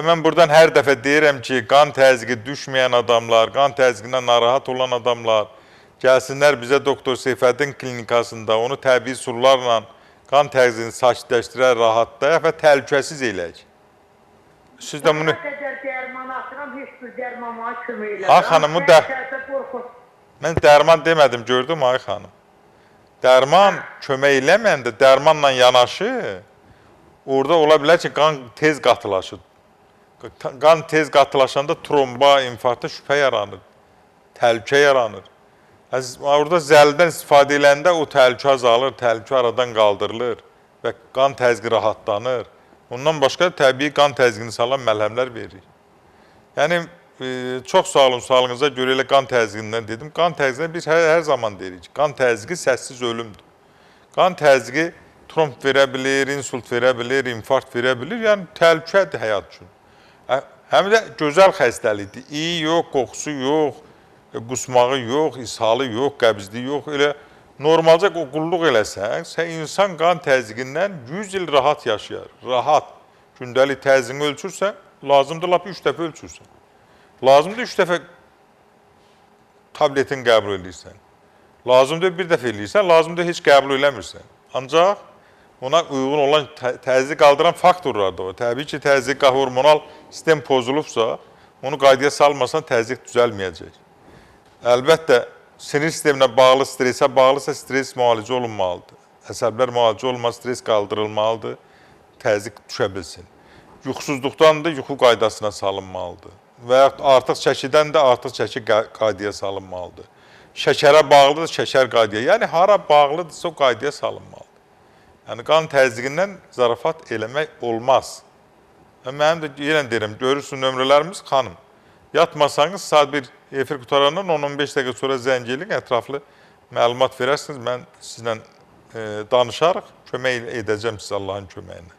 Mən buradan hər dəfə deyirəm ki, qan təzyiqi düşməyən adamlar, qan təzyiqindən narahat olan adamlar gəlsinlər bizə Doktor Seyfəddin klinikasında onu təbii surlarla qan təzyiqini sakitləşdirər, rahatlayaq və təhlükəsiz eləyək. Siz də bunu... Nə qədər dərman atıram, heç bir dərman mənə kömək eləmir. Ay xanım, mən dərman demədim, gördüm ay xanım. Dərman kömək eləməyəndə dərmanla yanaşı, orada ola bilər ki, qan tez qatılaşır. Qan tez qatılaşanda tromba, infarkta şübhə yaranır, təhlükə yaranır. Orada zəldən istifadə eləndə o təhlükə azalır, təhlükə aradan qaldırılır və qan təzyiqi rahatlanır. Ondan başqa təbii qan təzyiqini salan məlhəmlər veririk. Yəni, çox sağ olun, sağlığınıza görə elə qan təzyiqindən dedim. Qan təzyiqini biz hər zaman deyirik. Qan təzyiqi səssiz ölümdür. Qan təzyiqi tromb verə bilir, insult verə bilir, infarkt verə bilir. Yəni, təhlükədir həyat üçün. Həm də gözəl xəstəlikdir. İyi yox, qoxusu yox, qusmağı yox, ishalı yox, qəbizliyi yox. Elə normalca qulluq eləsən, insan qan təzyiqindən 100 il rahat yaşayar. Rahat. Gündəlik təzyiqini ölçürsən, lazımdır lap 3 dəfə ölçürsən. Lazımdır 3 dəfə tabletin qəbul edirsən. Lazımdır 1 dəfə eləyirsən, lazımdır heç qəbul eləmirsən. Ancaq ona uyğun olan təzyiq qaldıran faktorlar da o. Təbii ki, təzyiq hormonal sistem pozulubsa, onu qaydaya salmasan təzyiq düzəlməyəcək. Əlbəttə, sinir sisteminə bağlı, stresə bağlısa stres müalicə olunmalıdır. Əsəblər müalicə olunmalı, stres qaldırılmalıdır, təzyiq düşə bilsin. Yuxusuzluqdan da yuxu qaydasına salınmalıdır. Və artıq çəkidən də artıq çəki qaydaya salınmalıdır. Şəkərə bağlıdır, şəkər qaydaya. Yəni, hara bağlıdırsa o qaydaya salınmalıdır. Yəni, qan təzyiqindən zarafat eləmək olmaz. Mənim də yenə deyirəm, görürsün nömrələrimiz xanım. Yatmasanız, saat bir efir qutarandan 10-15 dəqiqə sonra zəng edin, ətraflı məlumat verərsiniz. Mən sizlə danışarıq, kömək edəcəm sizə Allahın köməyinə.